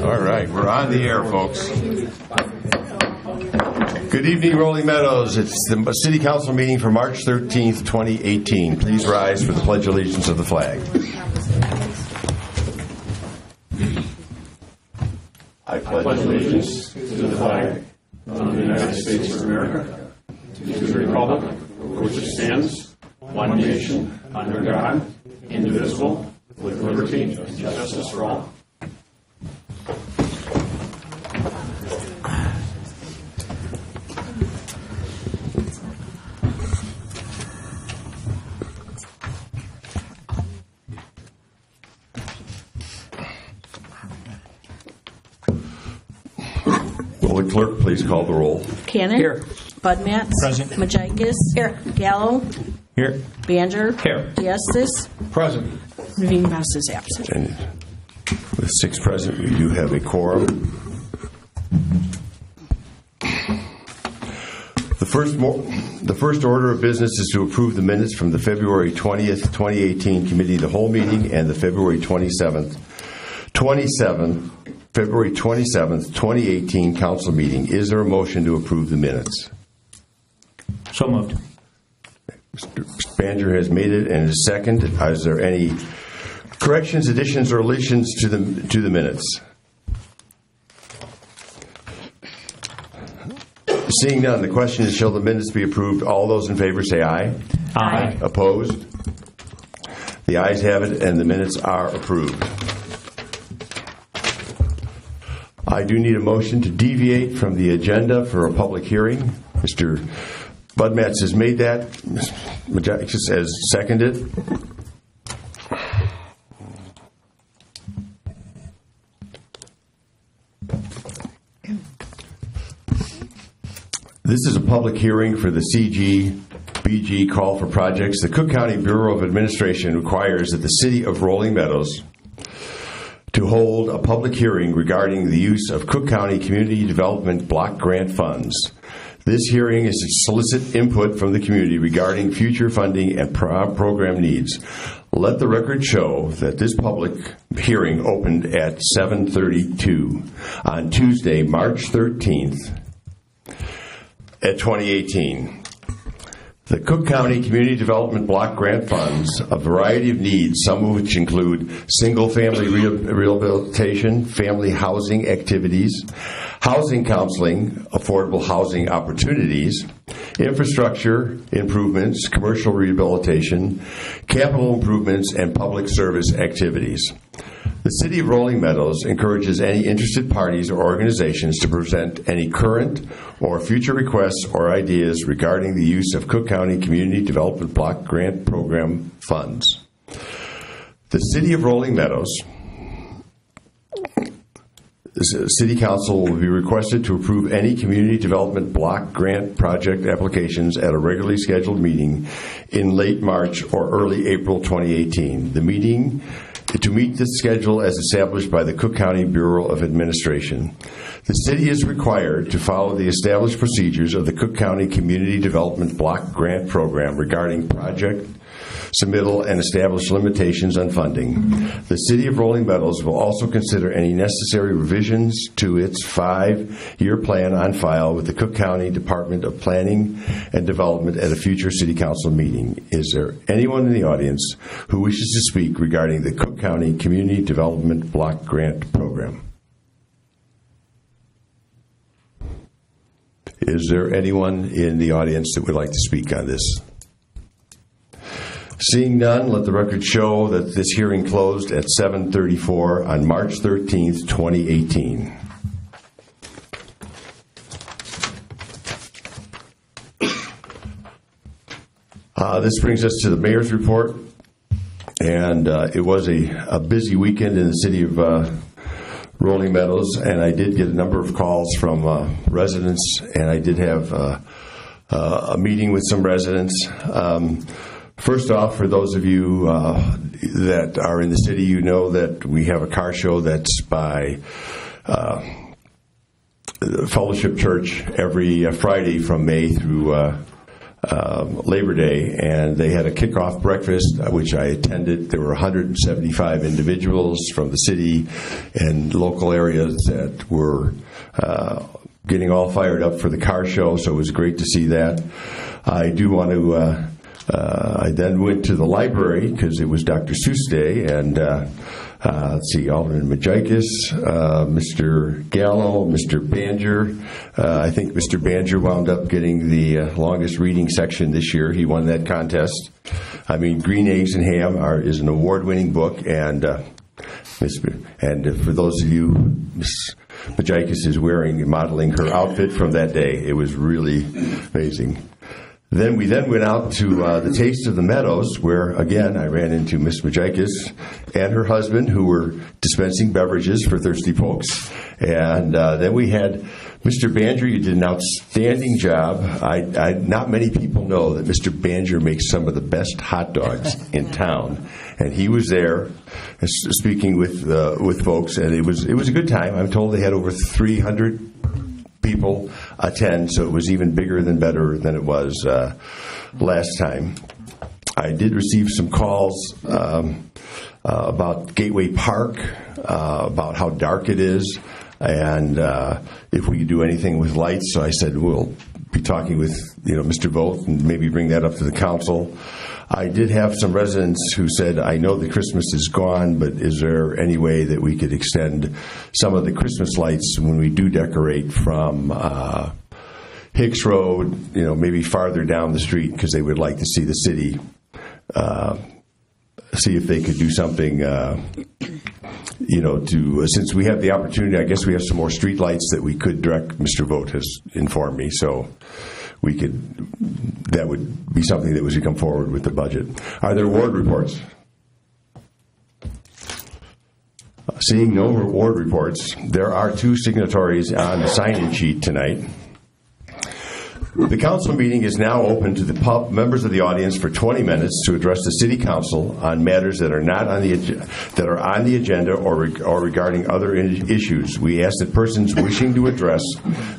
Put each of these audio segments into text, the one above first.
All right, we're on the air, folks. Good evening, Rolling Meadows. It's the City Council meeting for March 13th, 2018. Please rise for the Pledge of Allegiance of the flag. I pledge allegiance to the flag of the United States of America, to the republic for which it stands, one nation, under God, indivisible, with liberty and justice for all. Will the clerk please call the roll? Cannon. Here. Budmatz. Present. Majikis. Here. Gallo. Here. Banger. Here. Diastis. Present. Naveen Mouse is absent. And with 6 present, we do have a quorum. The first order of business is to approve the minutes from the February 20th, 2018 Committee of the Whole meeting and the February 27th, 2018 Council meeting. Is there a motion to approve the minutes? So moved. Mr. Banger has made it and is second. Is there any corrections, additions, or deletions to the minutes? Seeing none, the question is, shall the minutes be approved? All those in favor say aye. Aye. Opposed? The ayes have it, and the minutes are approved. I do need a motion to deviate from the agenda for a public hearing. Mr. Budmatz has made that. Ms. Majikis has seconded. This is a public hearing for the CGBG call for projects. The Cook County Bureau of Administration requires that the City of Rolling Meadows to hold a public hearing regarding the use of Cook County Community Development Block Grant funds. This hearing is to solicit input from the community regarding future funding and program needs. Let the record show that this public hearing opened at 7:32 on Tuesday, March 13th, at 2018. The Cook County Community Development Block Grant funds a variety of needs, some of which include single-family rehabilitation, family housing activities, housing counseling, affordable housing opportunities, infrastructure improvements, commercial rehabilitation, capital improvements, and public service activities. The City of Rolling Meadows encourages any interested parties or organizations to present any current or future requests or ideas regarding the use of Cook County Community Development Block Grant Program funds. The City of Rolling Meadows City Council will be requested to approve any community development block grant project applications at a regularly scheduled meeting in late March or early April 2018. The meeting to meet the schedule as established by the Cook County Bureau of Administration. The city is required to follow the established procedures of the Cook County Community Development Block Grant Program regarding project submittal and establish limitations on funding. The City of Rolling Meadows will also consider any necessary revisions to its 5-year plan on file with the Cook County Department of Planning and Development at a future City Council meeting. Is there anyone in the audience who wishes to speak regarding the Cook County Community Development Block Grant Program? Is there anyone in the audience that would like to speak on this? Seeing none, let the record show that this hearing closed at 7:34 on March 13th, 2018. This brings us to the mayor's report, and it was a busy weekend in the city of Rolling Meadows, and I did get a number of calls from residents, and I did have a meeting with some residents. First off, for those of you that are in the city, you know that we have a car show that's by Fellowship Church every Friday from May through Labor Day, and they had a kickoff breakfast, which I attended. There were 175 individuals from the city and local areas that were getting all fired up for the car show, so it was great to see that. I do want to, I then went to the library because it was Dr. Seuss Day, and let's see, Alderman Majikis, Mr. Gallo, Mr. Banger. I think Mr. Banger wound up getting the longest reading section this year. He won that contest. I mean, Green Eggs and Ham is an award-winning book, and for those of you, Ms. Majikis is modeling her outfit from that day. It was really amazing. Then we went out to the Taste of the Meadows, where, again, I ran into Miss Majikis and her husband, who were dispensing beverages for thirsty folks. And then we had Mr. Banger. You did an outstanding job. Not many people know that Mr. Banger makes some of the best hot dogs in town. And he was there speaking with folks, and it was a good time. I'm told they had over 300 people attend, so it was even better than it was last time. I did receive some calls about Gateway Park, about how dark it is, and if we could do anything with lights. So I said we'll be talking with Mr. Vogt and maybe bring that up to the council. I did have some residents who said, I know the Christmas is gone, but is there any way that we could extend some of the Christmas lights when we do decorate from Hicks Road, maybe farther down the street, because they would like to see the city, see if they could do something, since we have the opportunity. I guess we have some more street lights that we could direct. Mr. Vogt has informed me, so that would be something that was to come forward with the budget. Are there ward reports? Seeing no ward reports, there are 2 signatories on the sign-in sheet tonight. The council meeting is now open to the members of the audience for 20 minutes to address the city council on matters that are on the agenda or regarding other issues. We ask that persons wishing to address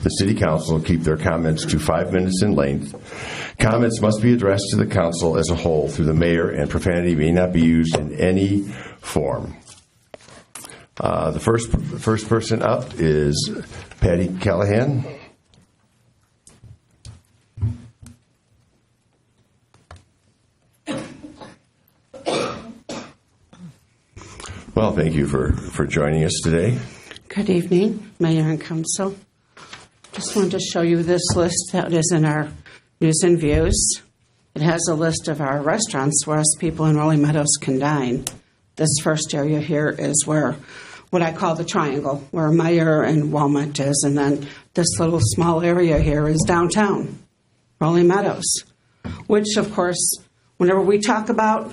the city council keep their comments to 5 minutes in length. Comments must be addressed to the council as a whole through the mayor, and profanity may not be used in any form. The first person up is Patty Callahan. Well, thank you for joining us today. Good evening, Mayor and Council. Just wanted to show you this list that is in our News and Views. It has a list of our restaurants where us people in Rolling Meadows can dine. This first area here is where what I call the triangle, where Meyer and Walmart is, and then this little small area here is downtown, Rolling Meadows, which, of course, whenever we talk about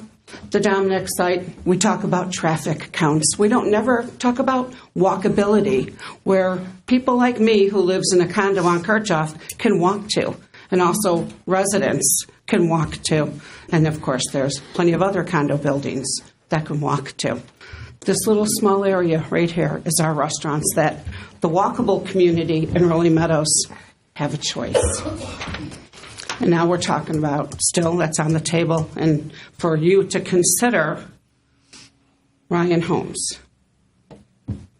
the Dominick site, we talk about traffic counts. We don't never talk about walkability, where people like me who lives in a condo on Kirchhoff can walk to, and also residents can walk to. And of course, there's plenty of other condo buildings that can walk to. This little small area right here is our restaurants that the walkable community in Rolling Meadows have a choice. And now we're talking about, still, that's on the table, and for you to consider Ryan Homes.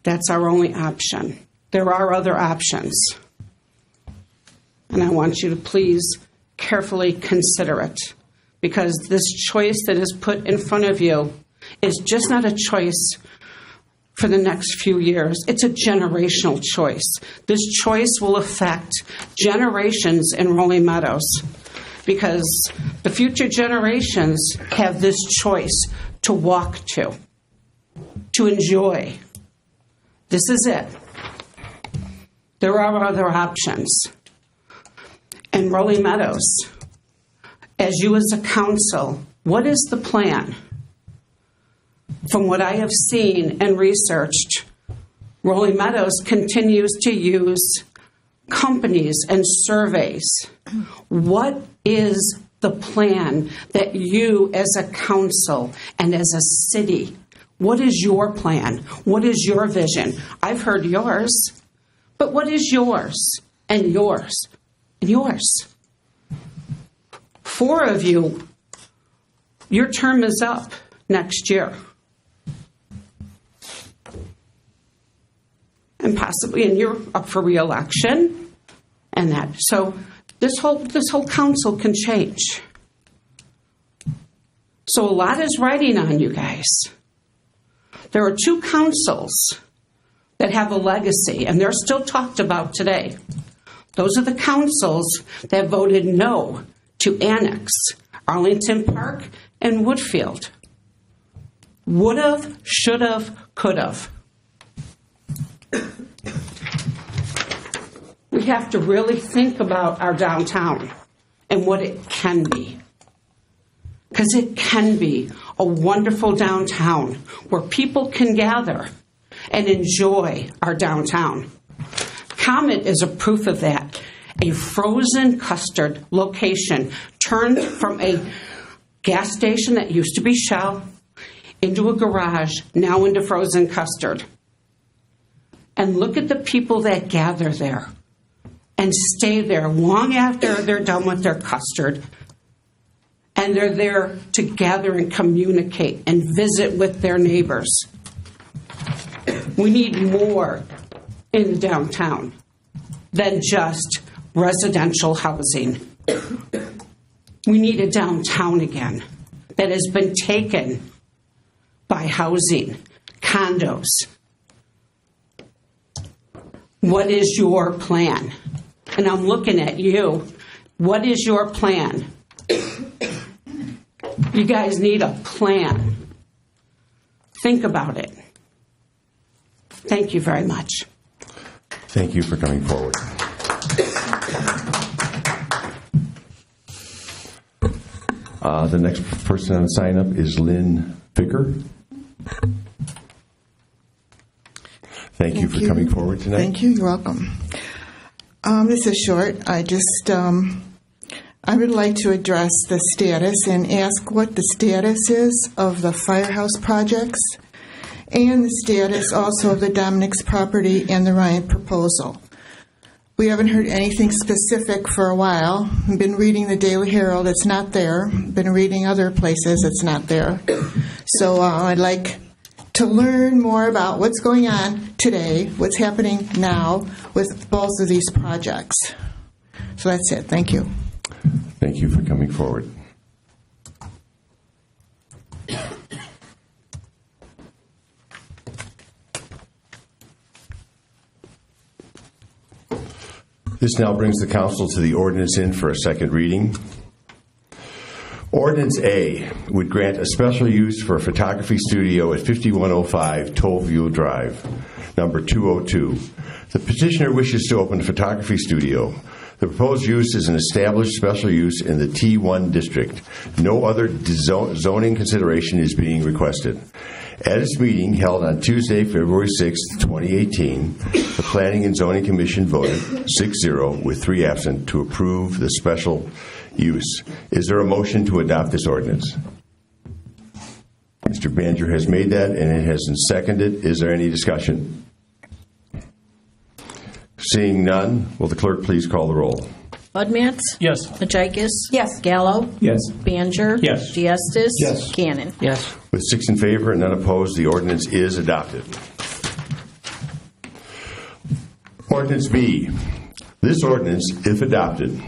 That's our only option. There are other options. And I want you to please carefully consider it, because this choice that is put in front of you is just not a choice for the next few years. It's a generational choice. This choice will affect generations in Rolling Meadows, because the future generations have this choice to walk to enjoy. This is it. There are other options. And Rolling Meadows, as you as a council, what is the plan? From what I have seen and researched, Rolling Meadows continues to use companies and surveys. What is the plan that you as a council and as a city, what is your plan? What is your vision? I've heard yours, but what is yours and yours and yours? 4 of you, your term is up next year. And possibly, and you're up for re-election and that. So this whole council can change. So a lot is riding on you guys. There are 2 councils that have a legacy, and they're still talked about today. Those are the councils that voted no to annex Arlington Park and Woodfield. Would've, should've, could've. We have to really think about our downtown and what it can be. Because it can be a wonderful downtown where people can gather and enjoy our downtown. Comet is a proof of that. A frozen custard location turned from a gas station that used to be Shell into a garage, now into frozen custard. And look at the people that gather there and stay there long after they're done with their custard. And they're there to gather and communicate and visit with their neighbors. We need more in the downtown than just residential housing. We need a downtown again that has been taken by housing, condos. What is your plan? And I'm looking at you. What is your plan? You guys need a plan. Think about it. Thank you very much. Thank you for coming forward. The next person on the sign up is Lynn Vicker. Thank you for coming forward tonight. Thank you. You're welcome. This is short. I would like to address the status and ask what the status is of the firehouse projects and the status also of the Dominic's property and the Ryan proposal. We haven't heard anything specific for a while. I've been reading the Daily Herald. It's not there. Been reading other places. It's not there. So I'd like to learn more about what's going on today, what's happening now with both of these projects. So that's it. Thank you. Thank you for coming forward. This now brings the council to the ordinance in for a second reading. Ordinance A would grant a special use for a photography studio at 5105 Tollview Drive, number 202. The petitioner wishes to open a photography studio. The proposed use is an established special use in the T1 district. No other zoning consideration is being requested. At its meeting held on Tuesday, February 6, 2018, the Planning and Zoning Commission voted 6-0 with 3 absent to approve the special use. Is there a motion to adopt this ordinance? Mr. Banger has made that, and it has been seconded. Is there any discussion? Seeing none, will the clerk please call the roll? Budmats? Yes. Majikis? Yes. Gallo? Yes. Baner? Yes. Diastis? Yes. Cannon? Yes. With 6 in favor and none opposed, the ordinance is adopted. Ordinance B. This ordinance, if adopted,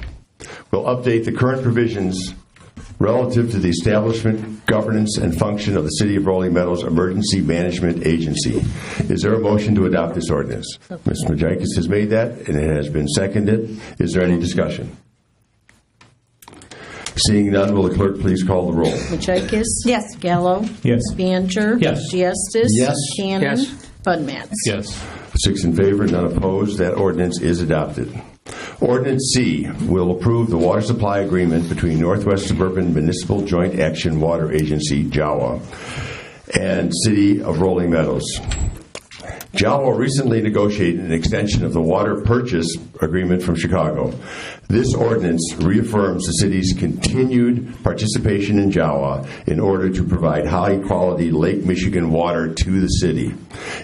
will update the current provisions relative to the establishment, governance, and function of the City of Rolling Meadows Emergency Management Agency. Is there a motion to adopt this ordinance? Ms. Majikis has made that, and it has been seconded. Is there any discussion? Seeing none, will the clerk please call the roll? Majikis? Yes. Gallo? Yes. Baner? Yes. Diastis? Yes. Cannon? Yes. Budmats? Yes. 6 in favor, none opposed. That ordinance is adopted. Ordinance C will approve the water supply agreement between Northwest Suburban Municipal Joint Action Water Agency, JAWA, and City of Rolling Meadows. JAWA recently negotiated an extension of the water purchase agreement from Chicago. This ordinance reaffirms the city's continued participation in JAWA in order to provide high-quality Lake Michigan water to the city.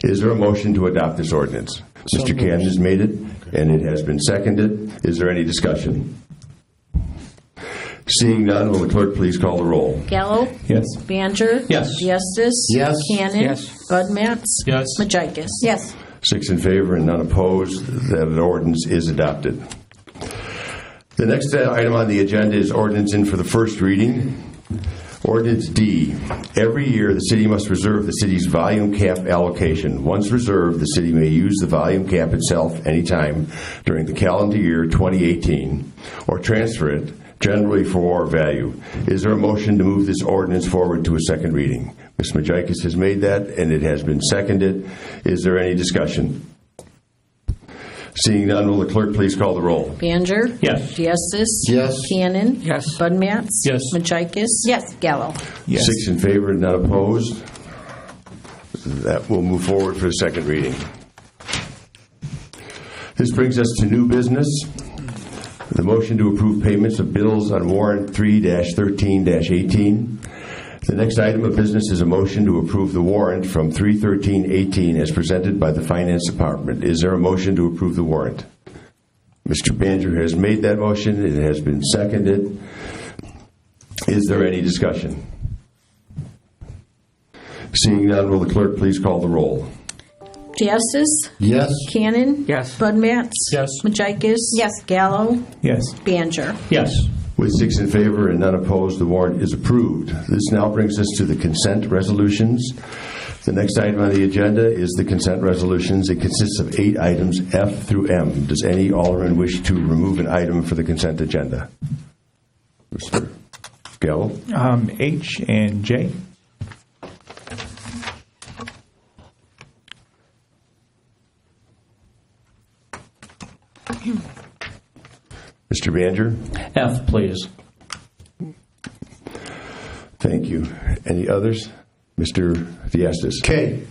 Is there a motion to adopt this ordinance? Mr. Cannon has made it, and it has been seconded. Is there any discussion? Seeing none, will the clerk please call the roll? Gallo. Yes. Baner. Yes. Diestis. Yes. Cannon. Yes. Bud Matts. Yes. Majikis. Yes. 6 in favor and none opposed. That ordinance is adopted. The next item on the agenda is ordinance in for the first reading. Ordinance D. Every year, the city must reserve the city's volume cap allocation. Once reserved, the city may use the volume cap itself anytime during the calendar year 2018 or transfer it, generally for value. Is there a motion to move this ordinance forward to a second reading? Ms. Majikis has made that, and it has been seconded. Is there any discussion? Seeing none, will the clerk please call the roll? Baner. Yes. Diestis. Yes. Cannon. Yes. Bud Matts. Yes. Majikis. Yes. Gallo. Yes. 6 in favor and none opposed. That will move forward for the second reading. This brings us to new business. The motion to approve payments of bills on warrant 3-13-18. The next item of business is a motion to approve the warrant from 3/13/18 as presented by the Finance Department. Is there a motion to approve the warrant? Mr. Baner has made that motion. It has been seconded. Is there any discussion? Seeing none, will the clerk please call the roll? Diestis. Yes. Cannon. Yes. Bud Matts. Yes. Majikis. Yes. Gallo. Yes. Baner. Yes. With 6 in favor and none opposed, the warrant is approved. This now brings us to the consent resolutions. The next item on the agenda is the consent resolutions. It consists of 8 items, F through M. Does any alderman wish to remove an item for the consent agenda? Mr. Gallo? H and J. Mr. Baner? F, please. Thank you. Any others? Mr. Diestis? K.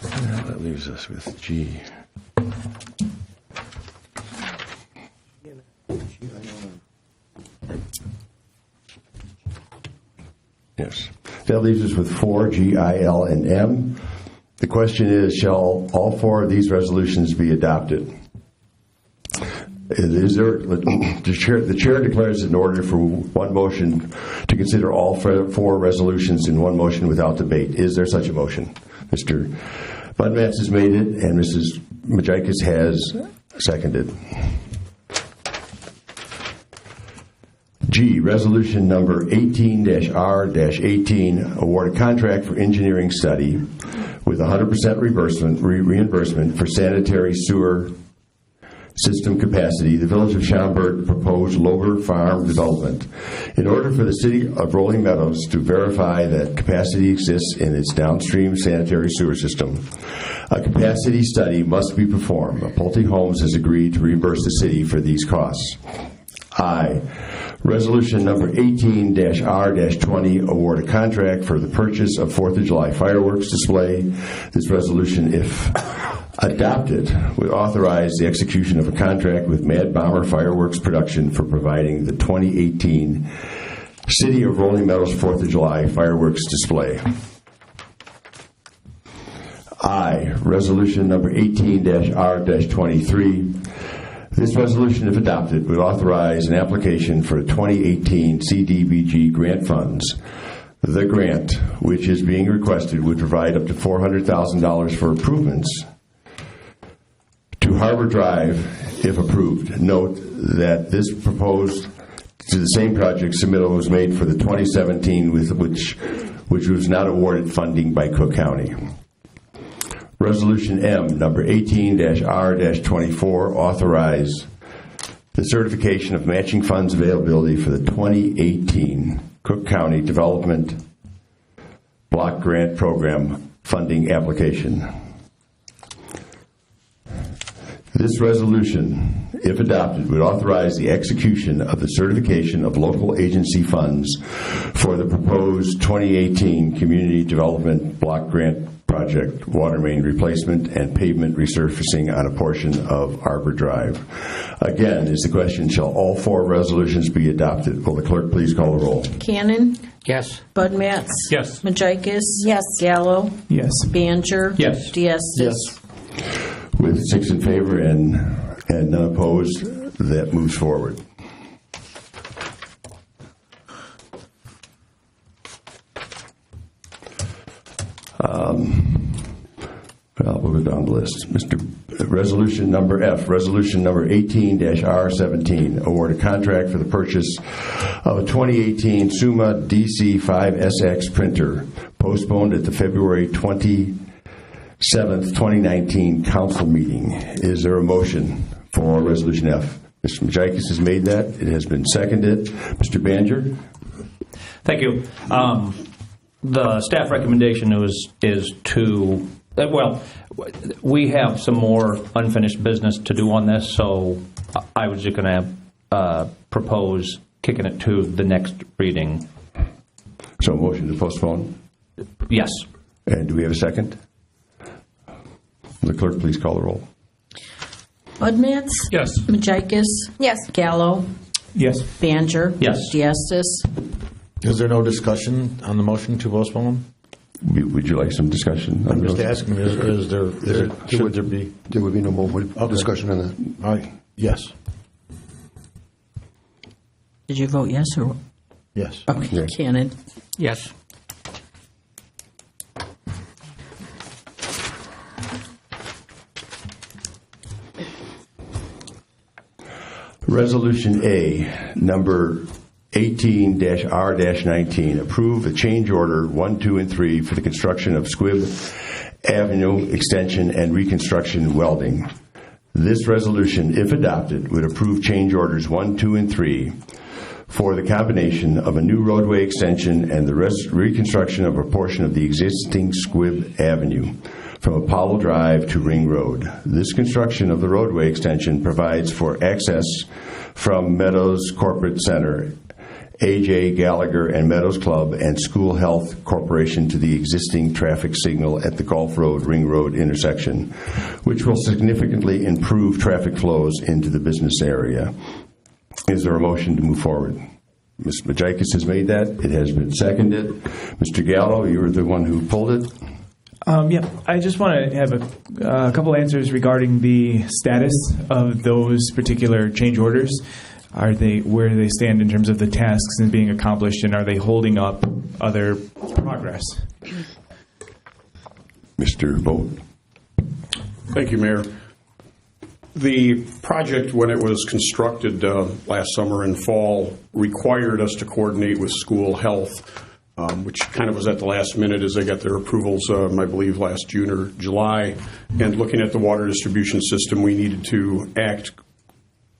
Now that leaves us with G. Yes. That leaves us with 4, G, I, L, and M. The question is, shall all 4 of these resolutions be adopted? The chair declares it in order for one motion to consider all 4 resolutions in one motion without debate. Is there such a motion? Mr. Bud Matts has made it, and Mrs. Majikis has seconded. G, resolution number 18-R-18, award a contract for engineering study with 100% reimbursement for sanitary sewer system capacity, the Village of Schaumburg proposed Lober Farm development. In order for the City of Rolling Meadows to verify that capacity exists in its downstream sanitary sewer system, a capacity study must be performed. Pulte Homes has agreed to reimburse the city for these costs. I, resolution number 18-R-20, award a contract for the purchase of 4th of July fireworks display. This resolution, if adopted, would authorize the execution of a contract with Mad Bomber Fireworks Production for providing the 2018 City of Rolling Meadows 4th of July fireworks display. I, resolution number 18-R-23. This resolution, if adopted, would authorize an application for 2018 CDBG grant funds. The grant, which is being requested, would provide up to $400,000 for improvements to Harbor Drive, if approved. Note that this proposed to the same project submittal was made for the 2017, which was not awarded funding by Cook County. Resolution M, number 18-R-24, authorize the certification of matching funds availability for the 2018 Cook County Development Block Grant Program funding application. This resolution, if adopted, would authorize the execution of the certification of local agency funds for the proposed 2018 Community Development Block Grant Project water main replacement and pavement resurfacing on a portion of Arbor Drive. Again, is the question, shall all 4 resolutions be adopted? Will the clerk please call the roll? Cannon. Yes. Bud Matts. Yes. Majikis. Yes. Gallo. Yes. Baner. Yes. Diastis. With 6 in favor and none opposed, that moves forward. Well, we'll go down the list. Resolution number F, resolution number 18-R17, award a contract for the purchase of a 2018 Summa DC5SX printer, postponed at the February 27th, 2019 council meeting. Is there a motion for resolution F? Mr. Majikis has made that. It has been seconded. Mr. Baner? Thank you. The staff recommendation is to, well, we have some more unfinished business to do on this, so I was just going to propose kicking it to the next reading. So a motion to postpone? Yes. And do we have a second? Will the clerk please call the roll? Bud Matts. Yes. Majikis. Yes. Gallo. Yes. Baner. Yes. Diastis. Is there no discussion on the motion to postpone? Would you like some discussion? I'm just asking, should there be? There would be no more discussion on that. All right, yes. Did you vote yes or? Yes. Okay. Yes. Cannon. Yes. Resolution A, number 18-R-19, approve a change order 1, 2, and 3 for the construction of Squibb Avenue extension and reconstruction welding. This resolution, if adopted, would approve change orders 1, 2, and 3 for the combination of a new roadway extension and the reconstruction of a portion of the existing Squibb Avenue from Apollo Drive to Ring Road. This construction of the roadway extension provides for access from Meadows Corporate Center, A.J. Gallagher and Meadows Club, and School Health Corporation to the existing traffic signal at the Gulf Road, Ring Road intersection, which will significantly improve traffic flows into the business area. Is there a motion to move forward? Ms. Majikis has made that. It has been seconded. Mr. Gallo, you were the one who pulled it. Yeah, I just want to have a couple answers regarding the status of those particular change orders. Where do they stand in terms of the tasks and being accomplished, and are they holding up other progress? Mr. Vogt. Thank you, Mayor. The project, when it was constructed last summer and fall, required us to coordinate with School Health, which kind of was at the last minute as they got their approvals, I believe, last June or July. And looking at the water distribution system, we needed to act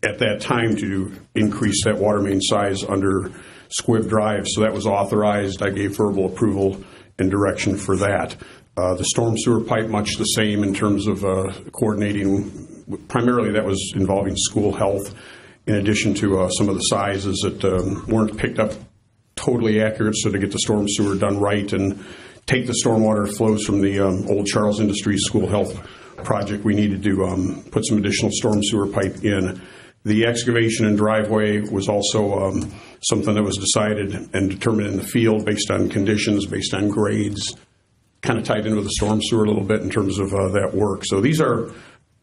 at that time to increase that water main size under Squibb Drive. So that was authorized. I gave verbal approval and direction for that. The storm sewer pipe, much the same in terms of coordinating. Primarily that was involving School Health, in addition to some of the sizes that weren't picked up totally accurate. So to get the storm sewer done right and take the stormwater flows from the old Charles Industries School Health project, we needed to put some additional storm sewer pipe in. The excavation and driveway was also something that was decided and determined in the field based on conditions, based on grades, kind of tied into the storm sewer a little bit in terms of that work. So these are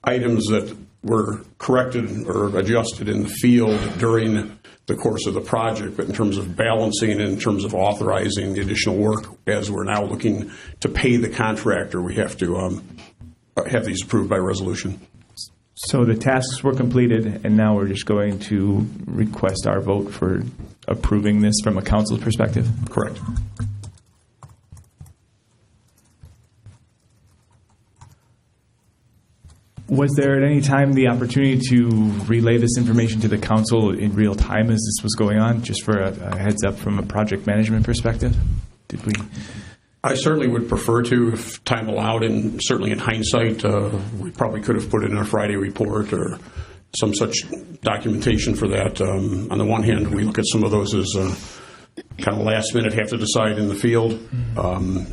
items that were corrected or adjusted in the field during the course of the project, but in terms of balancing and in terms of authorizing the additional work, as we're now looking to pay the contractor, we have to have these approved by resolution. So the tasks were completed, and now we're just going to request our vote for approving this from a council perspective? Correct. Was there at any time the opportunity to relay this information to the council in real time as this was going on, just for a heads up from a project management perspective? Did we? I certainly would prefer to, if time allowed, and certainly in hindsight, we probably could have put it in our Friday report or some such documentation for that. On the one hand, we look at some of those as kind of last minute, have to decide in the field.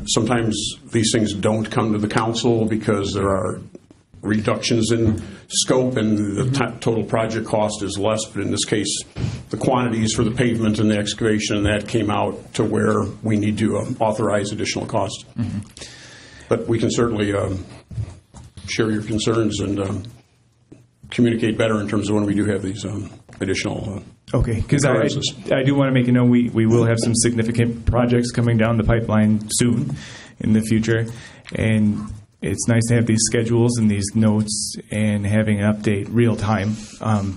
Sometimes these things don't come to the council because there are reductions in scope and the total project cost is less, but in this case, the quantities for the pavement and the excavation and that came out to where we need to authorize additional cost. But we can certainly share your concerns and communicate better in terms of when we do have these additional Okay, because I do want to make a note, we will have some significant projects coming down the pipeline soon in the future, and it's nice to have these schedules and these notes and having an update real time,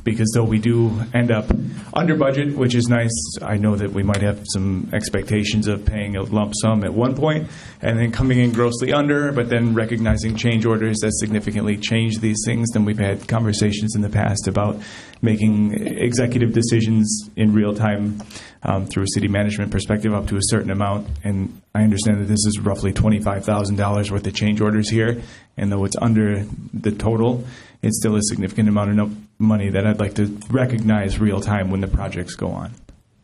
because though we do end up under budget, which is nice, I know that we might have some expectations of paying a lump sum at one point and then coming in grossly under, but then recognizing change orders that significantly change these things. Then we've had conversations in the past about making executive decisions in real time through a city management perspective up to a certain amount. And I understand that this is roughly $25,000 worth of change orders here. And though it's under the total, it's still a significant amount of money that I'd like to recognize real time when the projects go on.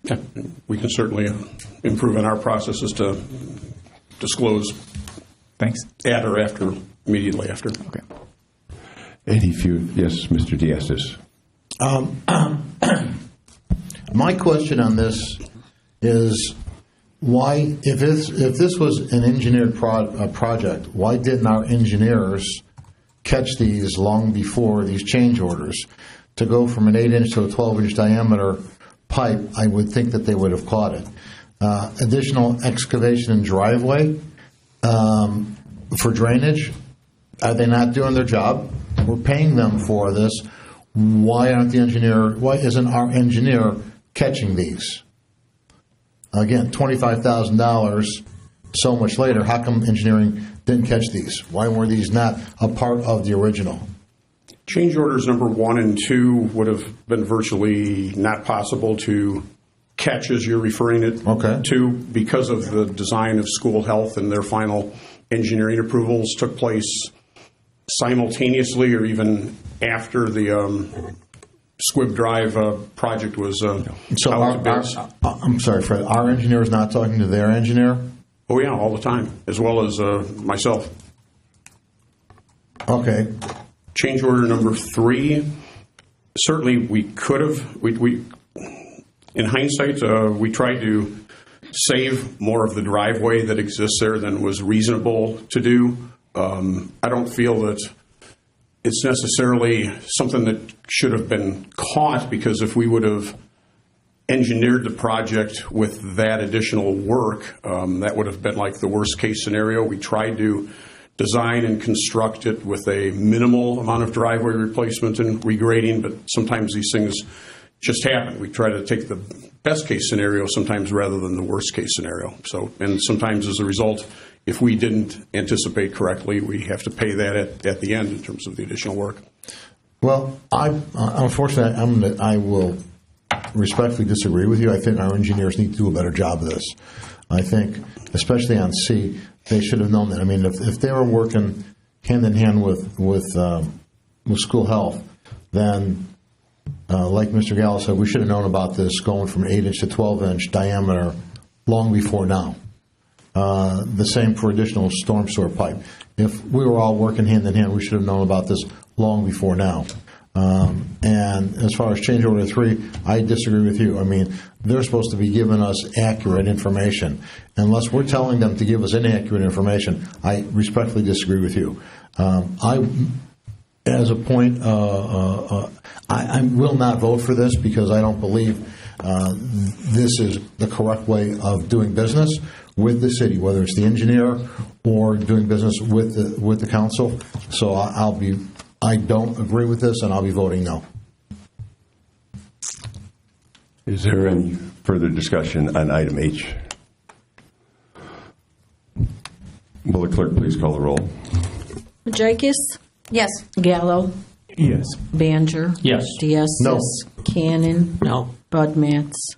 Yeah, we can certainly improve on our processes to disclose. Thanks. At or after, immediately after. Okay. Yes, Mr. Diastis. My question on this is why, if this was an engineered project, why didn't our engineers catch these long before these change orders? To go from an 8-inch to a 12-inch diameter pipe, I would think that they would have caught it. Additional excavation and driveway for drainage, are they not doing their job? We're paying them for this. Why isn't our engineer catching these? Again, $25,000 so much later, how come engineering didn't catch these? Why were these not a part of the original? Change orders number 1 and 2 would have been virtually not possible to catch, as you're referring it to, because of the design of school health, and their final engineering approvals took place simultaneously or even after the Squibb Drive project was so I'm sorry, Fred, our engineer is not talking to their engineer? Oh, yeah, all the time, as well as myself. Okay. Change order number 3, certainly we could have, we in hindsight, we tried to save more of the driveway that exists there than was reasonable to do. I don't feel that it's necessarily something that should have been caught, because if we would have engineered the project with that additional work, that would have been like the worst case scenario. We tried to design and construct it with a minimal amount of driveway replacement and regrading, but sometimes these things just happen. We try to take the best case scenario sometimes rather than the worst case scenario. So, and sometimes as a result, if we didn't anticipate correctly, we have to pay that at the end in terms of the additional work. Well, unfortunately, I will respectfully disagree with you. I think our engineers need to do a better job of this. I think, especially on C, they should have known that. I mean, if they were working hand in hand with school health, then, like Mr. Gallo said, we should have known about this going from 8-inch to 12-inch diameter long before now. The same for additional storm sewer pipe. If we were all working hand in hand, we should have known about this long before now. And as far as change order 3, I disagree with you. I mean, they're supposed to be giving us accurate information. Unless we're telling them to give us inaccurate information, I respectfully disagree with you. As a point, I will not vote for this because I don't believe this is the correct way of doing business with the city, whether it's the engineer or doing business with the council. So I don't agree with this, and I'll be voting no. Is there any further discussion on item H? Will the clerk please call the roll? Majerkis? Yes. Gallo? Yes. Baner? Yes. Diastis? No. Cannon? No. Budmats?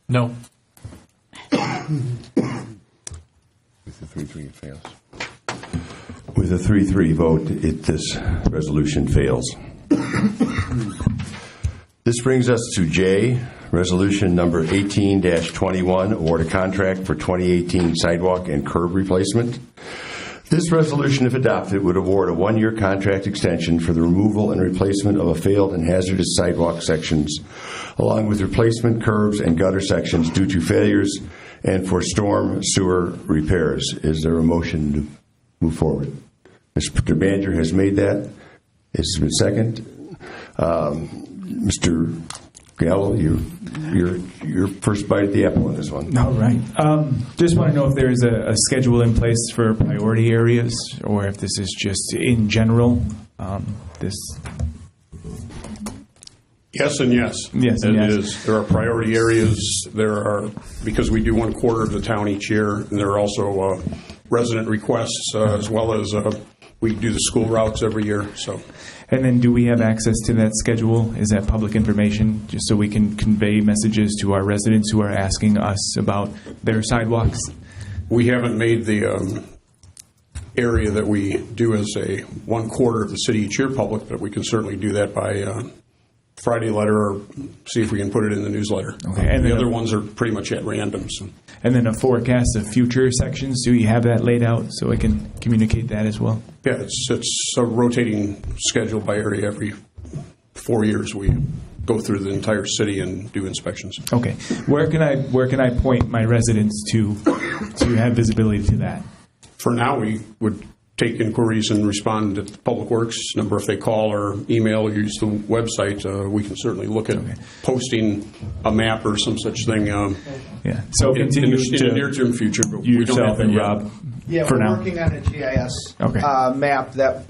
No. The 3-3 fails. With a 3-3 vote, this resolution fails. This brings us to J, resolution number 18-21, award a contract for 2018 sidewalk and curb replacement. This resolution, if adopted, would award a one-year contract extension for the removal and replacement of a failed and hazardous sidewalk sections, along with replacement curbs and gutter sections due to failures, and for storm sewer repairs. Is there a motion to move forward? Mr. Banger has made that. It's been second. Mr. Gallo, you're first bite at the apple on this one. All right. Just want to know if there is a schedule in place for priority areas, or if this is just in general. This. Yes and yes. Yes and It yes. is. There are priority areas. There are, because we do 1/4 of the town each year, and there are also resident requests as well as we do the school routes every year. So. And then, do we have access to that schedule? Is that public information, just so we can convey messages to our residents who are asking us about their sidewalks? We haven't made the area that we do as a 1/4 of the city each year public, but we can certainly do that by Friday letter, or see if we can put it in the newsletter. Okay, and the then other ones are pretty much at random. So. And then a forecast of future sections. Do you have that laid out so I can communicate that as well? Yeah, it's a rotating schedule by area. Every 4 years, we go through the entire city and do inspections. Okay. Where can I point my residents to have visibility to that? For now, we would take inquiries and respond to Public Works number. If they call or email or use the website, we can certainly look at posting a map or some such thing. Yeah. So continue in the near-term future, but we don't yourself have and that yet. Rob. Yeah, for we're now. working on a GIS Okay. map that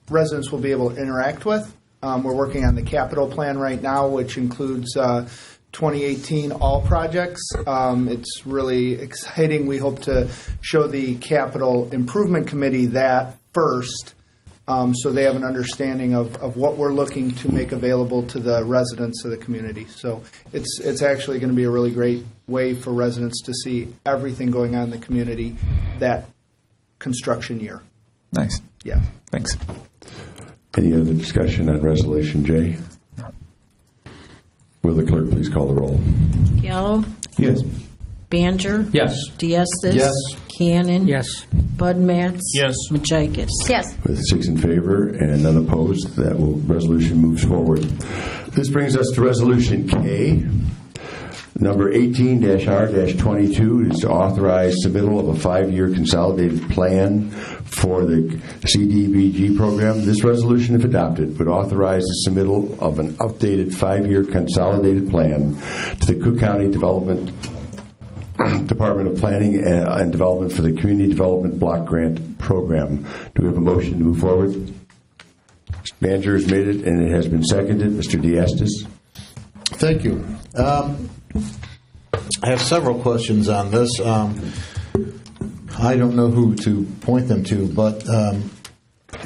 residents will be able to interact with. We're working on the capital plan right now, which includes 2018 all projects. It's really exciting. We hope to show the Capital Improvement Committee that first, so they have an understanding of what we're looking to make available to the residents of the community. So it's actually going to be a really great way for residents to see everything going on in the community that construction year. Nice. Yeah. Thanks. Any other discussion on Resolution J? Will the clerk please call the roll? Gallo, Yes. Banger, Yes. Diestis. Yes. Cannon. Yes. Bud Matts. Yes. Majikis. Yes. With 6 in favor and none opposed, that resolution moves forward. This brings us to Resolution K. Number 18-R-22 is to authorize submittal of a 5-year consolidated plan for the CDBG program. This resolution, if adopted, would authorize the submittal of an updated 5-year consolidated plan to the Cook County Department of Planning and Development for the Community Development Block Grant Program. Do we have a motion to move forward? Mr. Banger has made it, and it has been seconded. Mr. Diestis? Thank you. I have several questions on this. I don't know who to point them to, but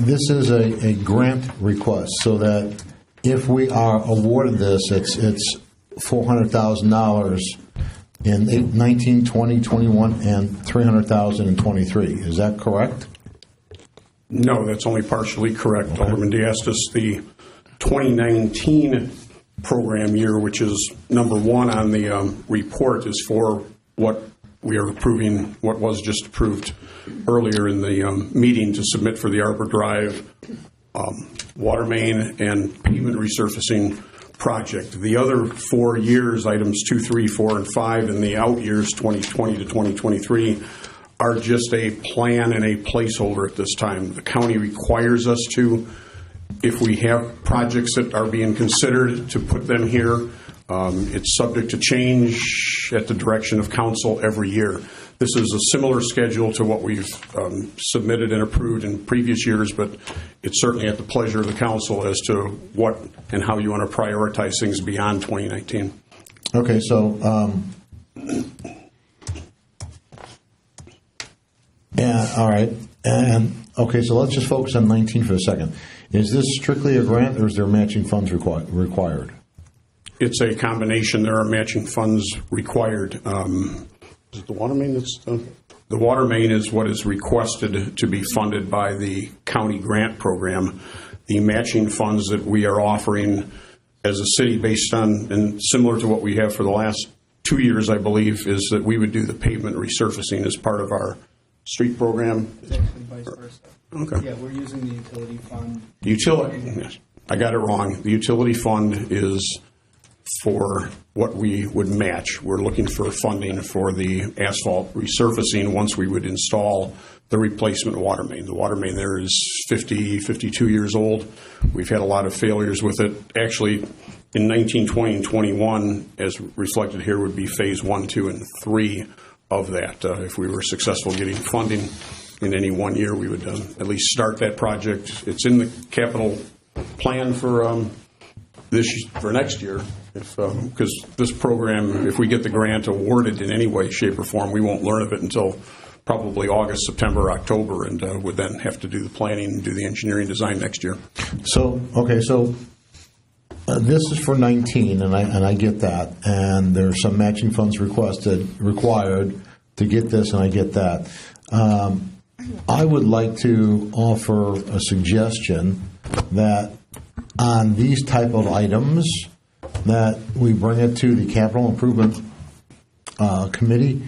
this is a grant request, so that if we are awarded this, it's $400,000 in 19, 20, 21, and $300,000 in 23. Is that correct? No, that's only partially correct, Alderman Diastis. The 2019 program year, which is number 1 on the report, is for what we are approving, what was just approved earlier in the meeting to submit for the Arbor Drive water main and pavement resurfacing project. The other 4 years, items 2, 3, 4, and 5 in the out years, 2020 to 2023, are just a plan and a placeholder at this time. The county requires us to, if we have projects that are being considered, to put them here. It's subject to change at the direction of council every year. This is a similar schedule to what we've submitted and approved in previous years, but it's certainly at the pleasure of the council as to what and how you want to prioritize things beyond 2019. Okay, so yeah, all right, and okay, so let's just focus on 19 for a second. Is this strictly a grant, or is there matching funds required? It's a combination. There are matching funds required. Is it the water main that's The water main is what is requested to be funded by the county grant program. The matching funds that we are offering as a city based on, and similar to what we have for the last 2 years, I believe, is that we would do the pavement resurfacing as part of our street program. It's actually vice versa. Okay. Yeah, we're using the utility fund. Yes, I got it wrong. The utility fund is for what we would match. We're looking for funding for the asphalt resurfacing once we would install the replacement water main. The water main there is 52 years old. We've had a lot of failures with it. Actually, in 19, 20, and 21, as reflected here, would be phase 1, 2, and 3 of that. If we were successful getting funding in any 1 year, we would at least start that project. It's in the capital plan for next year, because this program, if we get the grant awarded in any way, shape, or form, we won't learn of it until probably August, September, October, and would then have to do the planning and do the engineering design next year. So, okay, so this is for 19, and I get that, and there's some matching funds required to get this, and I get that. I would like to offer a suggestion that on these type of items, that we bring it to the capital improvement committee.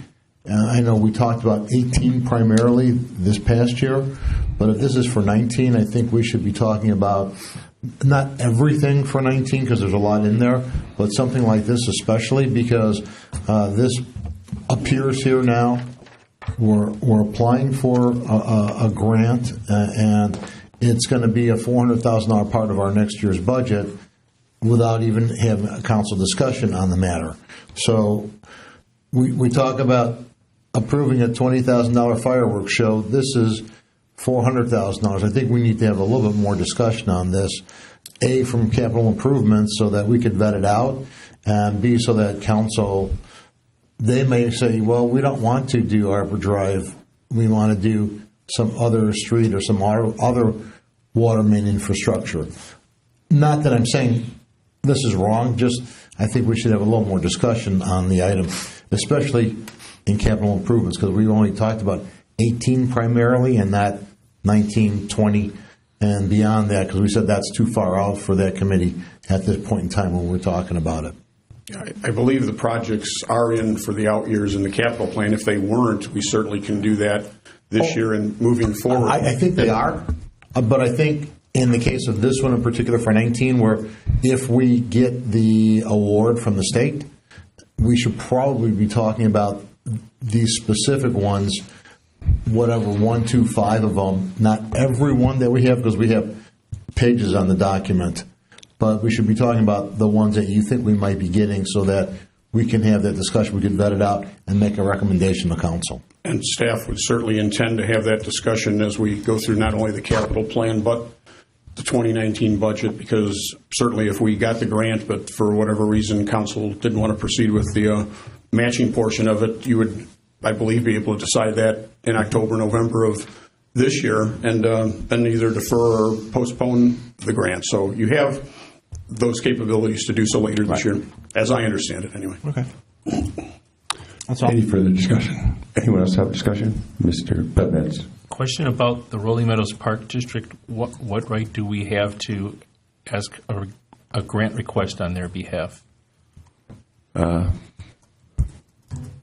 I know we talked about 18 primarily this past year, but if this is for 19, I think we should be talking about not everything for 19 because there's a lot in there, but something like this especially because this appears here now. We're applying for a grant, and it's going to be a $400,000 part of our next year's budget without even having a council discussion on the matter. So we talk about approving a $20,000 fireworks show. This is $400,000. I think we need to have a little bit more discussion on this. A, from capital improvements so that we could vet it out, and B, so that council, they may say, well, we don't want to do Arbor Drive. We want to do some other street or some other water main infrastructure. Not that I'm saying this is wrong, just I think we should have a little more discussion on the item, especially in capital improvements, because we only talked about 18 primarily and not 19, 20, and beyond that, because we said that's too far out for that committee at this point in time when we're talking about it. I believe the projects are in for the out years in the capital plan. If they weren't, we certainly can do that this year and moving forward. I think they are, but I think in the case of this one in particular for 19, where if we get the award from the state, we should probably be talking about these specific ones, whatever, 1, 2, 5 of them, not every one that we have, because we have pages on the document, but we should be talking about the ones that you think we might be getting so that we can have that discussion, we can vet it out and make a recommendation to council. And staff would certainly intend to have that discussion as we go through not only the capital plan, but the 2019 budget, because certainly if we got the grant, but for whatever reason council didn't want to proceed with the matching portion of it, you would, I believe, be able to decide that in October, November of this year, and then either defer or postpone the grant. So you have those capabilities to do so later this year, as I understand it anyway. Okay. That's all. Any further discussion? Anyone else have a discussion? Mr. Budmetz. Question about the Rolling Meadows Park District. What right do we have to ask a grant request on their behalf?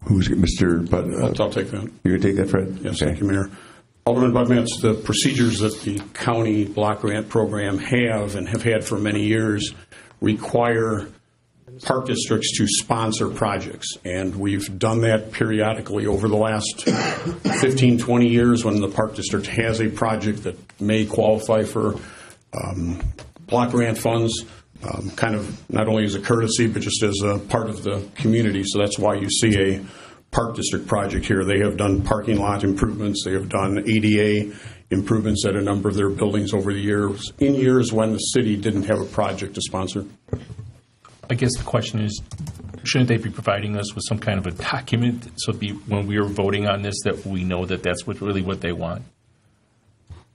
Who's Mr. Bud? I'll take that. You're going to take that, Fred? Yes, okay. Thank you, Mayor. Alderman Budmetz, the procedures that the county block grant program have and have had for many years require park districts to sponsor projects. And we've done that periodically over the last 15, 20 years when the park district has a project that may qualify for block grant funds, kind of not only as a courtesy, but just as a part of the community. So that's why you see a park district project here. They have done parking lot improvements. They have done ADA improvements at a number of their buildings over the years, in years when the city didn't have a project to sponsor. I guess the question is, shouldn't they be providing us with some kind of a document so when we are voting on this that we know that that's really what they want?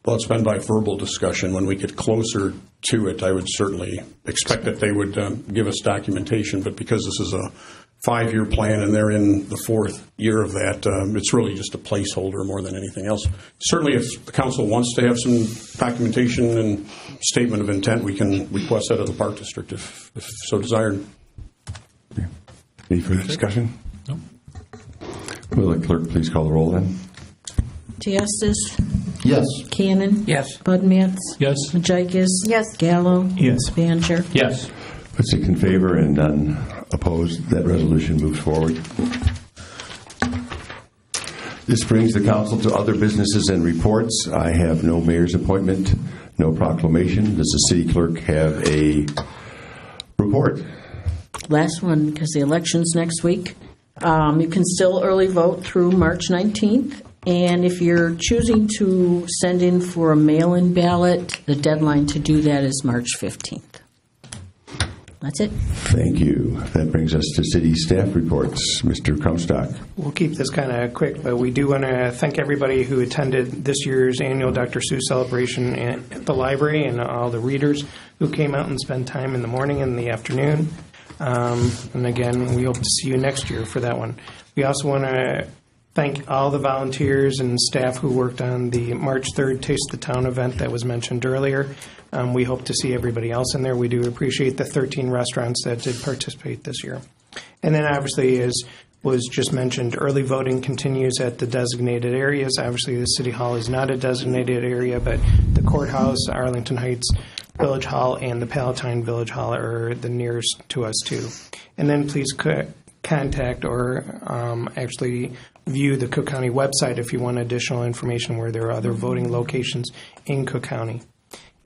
Well, it's been by verbal discussion. When we get closer to it, I would certainly expect that they would give us documentation. But because this is a 5-year plan, and they're in the 4th year of that. It's really just a placeholder more than anything else. Certainly, if the council wants to have some documentation and statement of intent, we can request that of the Park District if so desired. Any further discussion? No. Will the clerk please call the roll then? Diastis. Yes. Cannon. Yes. Bud Matts. Yes. Majikis. Yes. Gallo. Yes. Baner. Yes. With 6 in favor and none opposed, that resolution moves forward. This brings the council to other businesses and reports. I have no mayor's appointment, no proclamation. Does the city clerk have a report? Last one, because the election's next week. You can still early vote through March 19th. And if you're choosing to send in for a mail-in ballot, the deadline to do that is March 15th. That's it. Thank you. That brings us to city staff reports. Mr. Comstock. We'll keep this kind of quick, but we do want to thank everybody who attended this year's annual Dr. Seuss celebration at the library and all the readers who came out and spent time in the morning and the afternoon. And again, we hope to see you next year for that one. We also want to thank all the volunteers and staff who worked on the March 3rd Taste the Town event that was mentioned earlier. We hope to see everybody else in there. We do appreciate the 13 restaurants that did participate this year. And then obviously, as was just mentioned, early voting continues at the designated areas. Obviously, the City Hall is not a designated area, but the Courthouse, Arlington Heights Village Hall, and the Palatine Village Hall are the nearest to us, too. And then please contact or actually view the Cook County website if you want additional information where there are other voting locations in Cook County.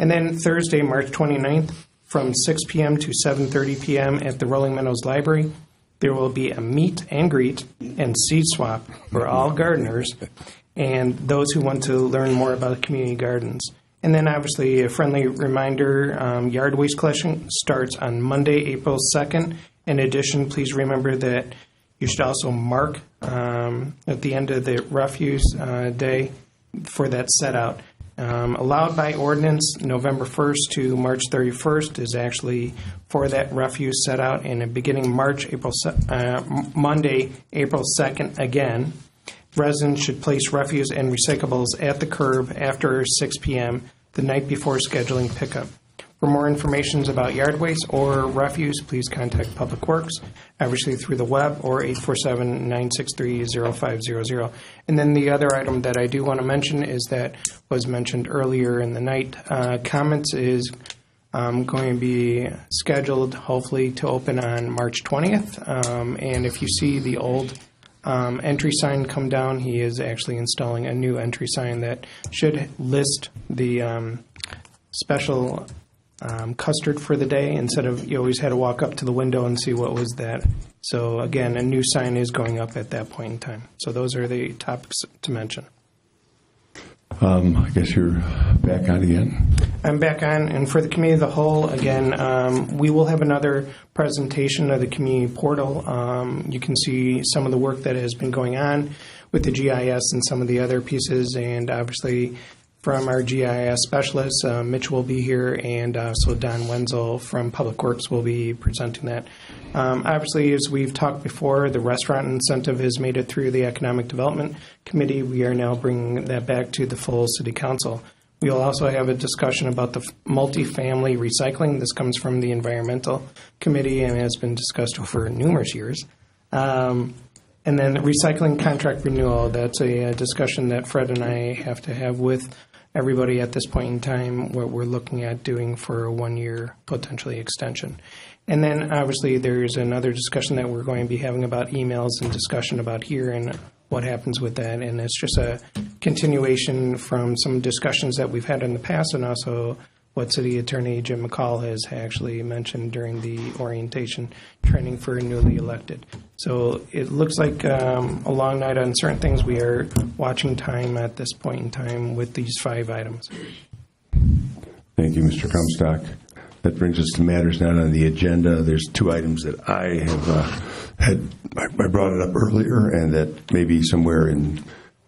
And then Thursday, March 29th, from 6 p.m. to 7:30 p.m. at the Rolling Meadows Library, there will be a meet and greet and seed swap for all gardeners and those who want to learn more about community gardens. And then obviously a friendly reminder, yard waste collection starts on Monday, April 2nd. In addition, please remember that you should also mark at the end of the refuse day for that set out. Allowed by ordinance, November 1st to March 31st is actually for that refuse set out, and beginning Monday, April 2nd again, residents should place refuse and recyclables at the curb after 6 p.m. the night before scheduling pickup. For more information about yard waste or refuse, please contact Public Works, obviously through the web, or 847-963-0500. And then the other item that I do want to mention is that was mentioned earlier in the night. Comments is going to be scheduled, hopefully, to open on March 20th. And if you see the old entry sign come down, he is actually installing a new entry sign that should list the special custard for the day instead of you always had to walk up to the window and see what was that. So again, a new sign is going up at that point in time. So those are the topics to mention. I guess you're back on again. I'm back on, and for the committee of the whole, again, we will have another presentation of the community portal. You can see some of the work that has been going on with the GIS and some of the other pieces, and obviously from our GIS specialist, Mitch will be here, and so Don Wenzel from Public Works will be presenting that. Obviously, as we've talked before, the restaurant incentive has made it through the Economic Development Committee. We are now bringing that back to the full City Council. We'll also have a discussion about the multifamily recycling. This comes from the Environmental Committee and has been discussed for numerous years. And then the recycling contract renewal, that's a discussion that Fred and I have to have with everybody at this point in time, what we're looking at doing for a 1-year potentially extension. And then obviously there's another discussion that we're going to be having about emails and discussion about here and what happens with that. And it's just a continuation from some discussions that we've had in the past and also what City Attorney Jim McCall has actually mentioned during the orientation training for newly elected. So it looks like a long night on certain things. We are watching time at this point in time with these 5 items. Thank you, Mr. Comstock. That brings us to matters not on the agenda. There's 2 items that I have I brought it up earlier, and that maybe somewhere in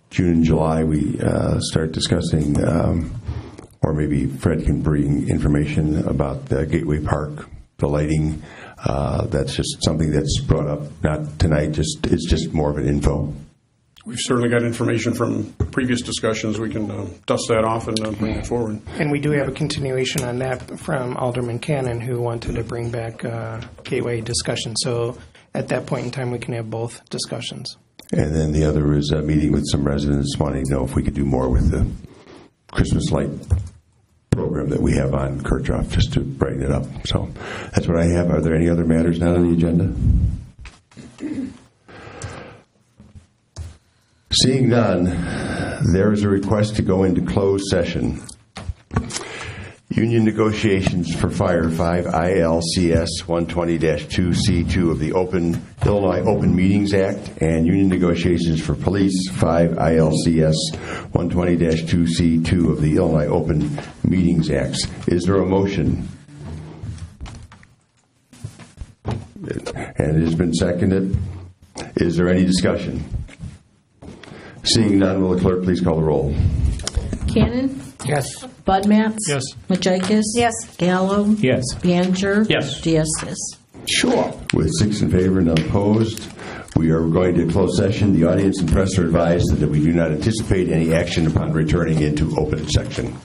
June and July we start discussing, or maybe Fred can bring information about the Gateway Park the lighting. That's just something that's brought up, not tonight, it's just more of an info. We've certainly got information from previous discussions. We can dust that off and bring it forward. And we do have a continuation on that from Alderman Cannon, who wanted to bring back gateway discussion. So at that point in time, we can have both discussions. And then the other is a meeting with some residents wanting to know if we could do more with the Christmas light program that we have on Kirchhoff, just to brighten it up. So that's what I have. Are there any other matters not on the agenda? Seeing none, there is a request to go into closed session. Union negotiations for fire 5 ILCS 120-2C2 of the Illinois Open Meetings Act, and union negotiations for police 5 ILCS 120-2C2 of the Illinois Open Meetings Acts. Is there a motion? And it has been seconded. Is there any discussion? Seeing none, will the clerk please call the roll? Cannon? Yes. Bud Matts? Yes. Majikis? Yes. Gallo? Yes. Baner? Yes. Diastis. Sure. With 6 in favor and none opposed, we are going to close session. The audience and press are advised that we do not anticipate any action upon returning into open session.